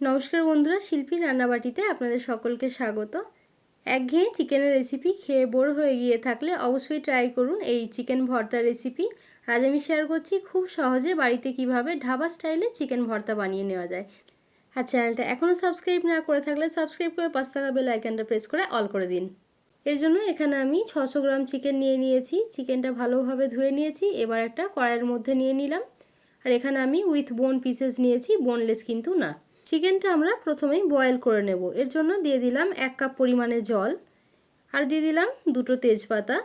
নমস্কার বন্ধুরা, শিল্পীর রান্নাবাটিতে আপনাদের সকলকে স্বাগত। একঘেয়ে চিকেনের রেসিপি খেয়ে বোর হয়ে গিয়ে থাকলে অবশ্যই ট্রাই করুন এই চিকেন ভর্তা রেসিপি। আজ আমি শেয়ার করছি খুব সহজে বাড়িতে কিভাবে ঢাবা স্টাইলে চিকেন ভর্তা বানিয়ে নেওয়া যায়। আর চ্যানেলটা এখনও সাবস্ক্রাইব না করে থাকলে সাবস্ক্রাইব করে পাশে থাকা বেল আইকনটা প্রেস করে অল করে দিন। এর জন্য এখানে আমি 600 গ্রাম চিকেন নিয়ে নিয়েছি। চিকেনটা ভালোভাবে ধুয়ে নিয়েছি। এবার একটা কড়াইয়ের মধ্যে নিয়ে নিলাম। আর এখানে আমি উইথ বোন পিসেস নিয়েছি, বোনলেস কিন্তু না। চিকেনটা আমরা প্রথমেই বয়েল করে নেব। এর জন্য দিয়ে দিলাম 1 কাপ পরিমাণে জল, আর দিয়ে দিলাম 2টো তেজপাতা,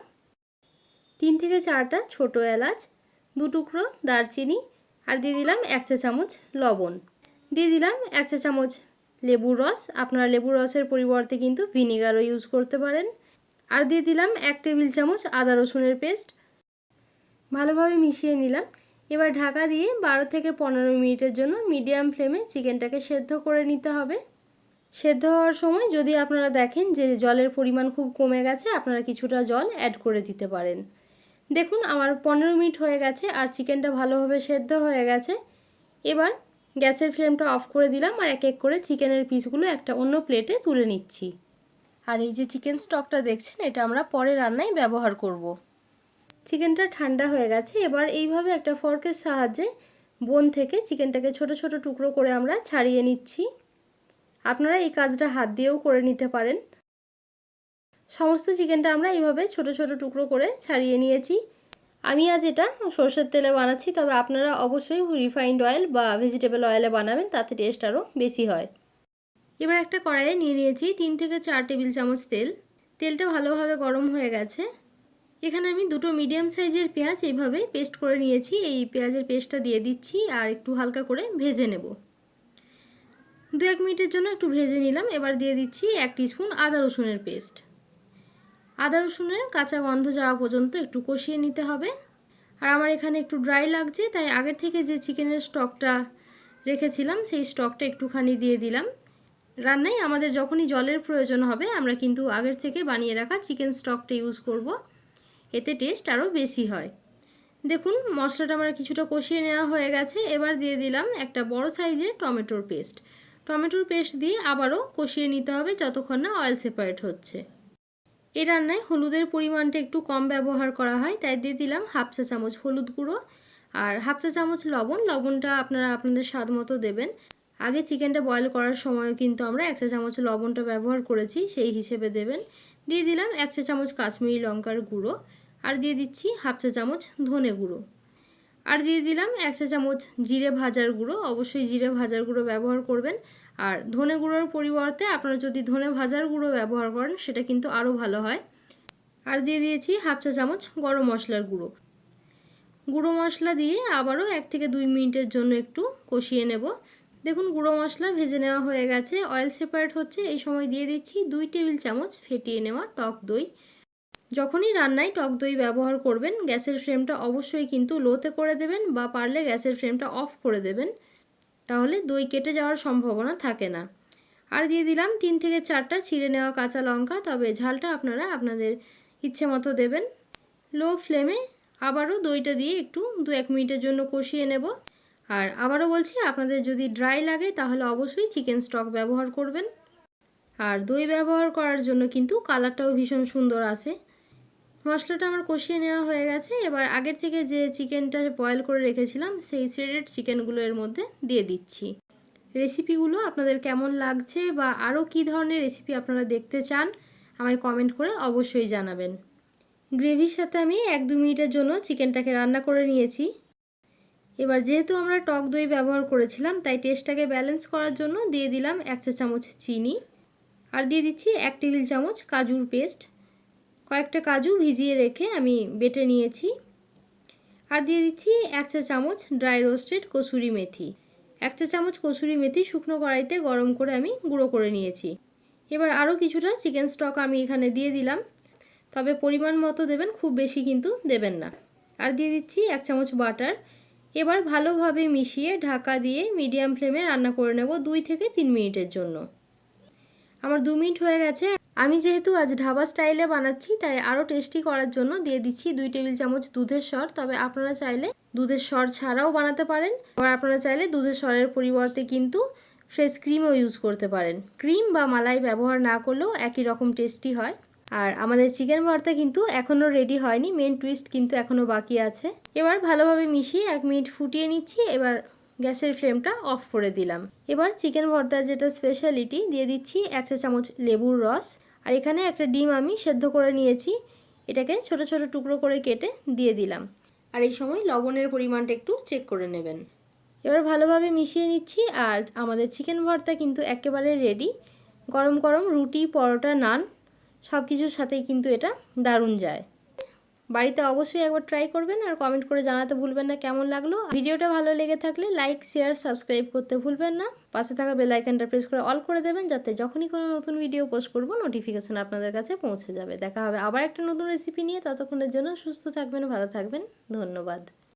3 থেকে 4টা ছোটো এলাচ, 2 টুকরো দারচিনি, আর দিয়ে দিলাম 1 চা চামচ লবণ। দিয়ে দিলাম 1 চা চামচ লেবুর রস। আপনারা লেবুর রসের পরিবর্তে কিন্তু ভিনিগারও ইউজ করতে পারেন। আর দিয়ে দিলাম 1 টেবিল চামচ আদা রসুনের পেস্ট। ভালোভাবে মিশিয়ে নিলাম। এবার ঢাকা দিয়ে 12 থেকে 15 মিনিটের জন্য মিডিয়াম ফ্লেমে চিকেনটাকে সেদ্ধ করে নিতে হবে। সেদ্ধ হওয়ার সময় যদি আপনারা দেখেন যে জলের পরিমাণ খুব কমে গেছে, আপনারা কিছুটা জল অ্যাড করে দিতে পারেন। দেখুন আমার 15 মিনিট হয়ে গেছে আর চিকেনটা ভালোভাবে সেদ্ধ হয়ে গেছে। এবার গ্যাসের ফ্লেমটা অফ করে দিলাম আর এক এক করে চিকেনের পিসগুলো একটা অন্য প্লেটে তুলে নিচ্ছি। আর এই যে চিকেন স্টকটা দেখছেন, এটা আমরা পরে রান্নায় ব্যবহার করব। চিকেনটা ঠান্ডা হয়ে গেছে। এবার এইভাবে একটা ফর্কের সাহায্যে বোন থেকে চিকেনটাকে ছোট ছোট টুকরো করে আমরা ছাড়িয়ে নিচ্ছি। আপনারা এই কাজটা হাত দিয়েও করে নিতে পারেন। সমস্ত চিকেনটা আমরা এইভাবে ছোট ছোট টুকরো করে ছাড়িয়ে নিয়েছি। আমি আজ এটা সরষের তেলে বানাচ্ছি, তবে আপনারা অবশ্যই রিফাইন্ড অয়েল বা ভেজিটেবল অয়েলে বানাবেন, তাতে টেস্ট আরও বেশি হয়। এবার একটা কড়াইয়ে নিয়ে নিয়েছি 3 থেকে 4 টেবিল চামচ তেল। তেলটা ভালোভাবে গরম হয়ে গেছে। এখানে আমি 2টো মিডিয়াম সাইজের পেঁয়াজ এইভাবে পেস্ট করে নিয়েছি। এই পেঁয়াজের পেস্টটা দিয়ে দিচ্ছি আর একটু হালকা করে ভেজে নেব। 2-1 মিনিটের জন্য একটু ভেজে নিলাম। এবার দিয়ে দিচ্ছি 1 টিস্পুন আদা রসুনের পেস্ট। আদা রসুনের কাঁচা গন্ধ যাওয়া পর্যন্ত একটু কষিয়ে নিতে হবে। আর আমার এখানে একটু ড্রাই লাগছে, তাই আগের থেকে যে চিকেনের স্টকটা রেখেছিলাম সেই স্টকটা একটুখানি দিয়ে দিলাম। রান্নায় আমাদের যখনই জলের প্রয়োজন হবে আমরা কিন্তু আগের থেকে বানিয়ে রাখা চিকেন স্টকটা ইউজ করব, এতে টেস্ট আরও বেশি হয়। দেখুন মশলাটা আমার কিছুটা কষিয়ে নেওয়া হয়ে গেছে। এবার দিয়ে দিলাম একটা বড় সাইজের টমেটোর পেস্ট। টমেটোর পেস্ট দিয়ে আবারও কষিয়ে নিতে হবে যতক্ষণ না অয়েল সেপারেট হচ্ছে। এই রান্নায় হলুদের পরিমাণটা একটু কম ব্যবহার করা হয়, তাই দিয়ে দিলাম 1/2 চা চামচ হলুদ গুঁড়ো আর 1/2 চা চামচ লবণ। লবণটা আপনারা আপনাদের স্বাদ মতো দেবেন। আগে চিকেনটা বয়েল করার সময়ও কিন্তু আমরা 1 চা চামচ লবণটা ব্যবহার করেছি, সেই হিসেবে দেবেন। দিয়ে দিলাম 1 চা চামচ কাশ্মীরি লঙ্কার গুঁড়ো, আর দিয়ে দিচ্ছি 1/2 চা চামচ ধনে গুঁড়ো, আর দিয়ে দিলাম 1 চা চামচ জিরে ভাজার গুঁড়ো। অবশ্যই জিরে ভাজার গুঁড়ো ব্যবহার করবেন। আর ধনে গুঁড়োর পরিবর্তে আপনারা যদি ধনে ভাজার গুঁড়ো ব্যবহার করেন সেটা কিন্তু আরও ভালো হয়। আর দিয়ে দিয়েছি 1/2 চা চামচ গরম মশলার গুঁড়ো। গুঁড়ো মশলা দিয়ে আবারও 1 থেকে 2 মিনিটের জন্য একটু কষিয়ে নেব। দেখুন গুঁড়ো মশলা ভেজে নেওয়া হয়ে গেছে, অয়েল সেপারেট হচ্ছে। এই সময় দিয়ে দিচ্ছি 2 টেবিল চামচ ফেটিয়ে নেওয়া টক দই। যখনই রান্নায় টক দই ব্যবহার করবেন গ্যাসের ফ্লেমটা অবশ্যই কিন্তু লোতে করে দেবেন, বা পারলে গ্যাসের ফ্লেমটা অফ করে দেবেন, তাহলে দই কেটে যাওয়ার সম্ভাবনা থাকে না। আর দিয়ে দিলাম 3 থেকে 4টা ছিঁড়ে নেওয়া কাঁচা লঙ্কা, তবে ঝালটা আপনারা আপনাদের ইচ্ছে মতো দেবেন। লো ফ্লেমে আবারও দইটা দিয়ে একটু 2-1 মিনিটের জন্য কষিয়ে নেব। আর আবারও বলছি, আপনাদের যদি ড্রাই লাগে তাহলে অবশ্যই চিকেন স্টক ব্যবহার করবেন। আর দই ব্যবহার করার জন্য কিন্তু কালারটাও ভীষণ সুন্দর আসে। মশলাটা আমার কষিয়ে নেওয়া হয়ে গেছে। এবার আগের থেকে যে চিকেনটা বয়েল করে রেখেছিলাম সেই শ্রেডেড চিকেনগুলো এর মধ্যে দিয়ে দিচ্ছি। রেসিপিগুলো আপনাদের কেমন লাগছে বা আরও কী ধরনের রেসিপি আপনারা দেখতে চান আমায় কমেন্ট করে অবশ্যই জানাবেন। গ্রেভির সাথে আমি 1-2 মিনিটের জন্য চিকেনটাকে রান্না করে নিয়েছি। এবার যেহেতু আমরা টক দই ব্যবহার করেছিলাম তাই টেস্টটাকে ব্যালেন্স করার জন্য দিয়ে দিলাম 1 চা চামচ চিনি, আর দিয়ে দিচ্ছি 1 টেবিল চামচ কাজুর পেস্ট। কয়েকটা কাজু ভিজিয়ে রেখে আমি বেটে নিয়েছি। আর দিয়ে দিচ্ছি 1 চা চামচ ড্রাই রোস্টেড কসুরি মেথি। 1 চা চামচ কসুরি মেথি শুকনো কড়াইতে গরম করে আমি গুঁড়ো করে নিয়েছি। এবার আরও কিছুটা চিকেন স্টক আমি এখানে দিয়ে দিলাম, তবে পরিমাণ মতো দেবেন, খুব বেশি কিন্তু দেবেন না। আর দিয়ে দিচ্ছি 1 চামচ বাটার। এবার ভালোভাবে মিশিয়ে ঢাকা দিয়ে মিডিয়াম ফ্লেমে রান্না করে নেব 2 থেকে 3 মিনিটের জন্য। আমার 2 মিনিট হয়ে গেছে। আমি যেহেতু আজ ঢাবা স্টাইলে বানাচ্ছি তাই আরও টেস্টি করার জন্য দিয়ে দিচ্ছি 2 টেবিল চামচ দুধের সর। তবে আপনারা চাইলে দুধের সর ছাড়াও বানাতে পারেন, আবার আপনারা চাইলে দুধের সরের পরিবর্তে কিন্তু ফ্রেশ ক্রিমও ইউজ করতে পারেন। ক্রিম বা মালাই ব্যবহার না করলেও একই রকম টেস্টি হয়। আর আমাদের চিকেন ভর্তা কিন্তু এখনও রেডি হয়নি, মেন টুইস্ট কিন্তু এখনও বাকি আছে। এবার ভালোভাবে মিশিয়ে 1 মিনিট ফুটিয়ে নিচ্ছি। এবার গ্যাসের ফ্লেমটা অফ করে দিলাম। এবার চিকেন ভর্তার যেটা স্পেশালিটি দিয়ে দিচ্ছি 1 চা চামচ লেবুর রস। আর এখানে একটা ডিম আমি সেদ্ধ করে নিয়েছি, এটাকে ছোট ছোট টুকরো করে কেটে দিয়ে দিলাম। আর এই সময় লবণের পরিমাণটা একটু চেক করে নেবেন। এবার ভালোভাবে মিশিয়ে নিচ্ছি। আর আমাদের চিকেন ভর্তা কিন্তু একেবারে রেডি। গরম গরম রুটি, পরোটা, নান সব কিছুর সাথেই কিন্তু এটা দারুণ যায়। বাড়িতে অবশ্যই একবার ট্রাই করবেন আর কমেন্ট করে জানাতে ভুলবেন না কেমন লাগলো। ভিডিওটা ভালো লেগে থাকলে লাইক, শেয়ার, সাবস্ক্রাইব করতে ভুলবেন না। পাশে থাকা বেল আইকনটা প্রেস করে অল করে দেবেন, যাতে যখনই কোনো নতুন ভিডিও পোস্ট করব নোটিফিকেশন আপনাদের কাছে পৌঁছে যাবে। দেখা হবে আবার একটা নতুন রেসিপি নিয়ে। ততক্ষণের জন্য সুস্থ থাকবেন, ভালো থাকবেন। ধন্যবাদ।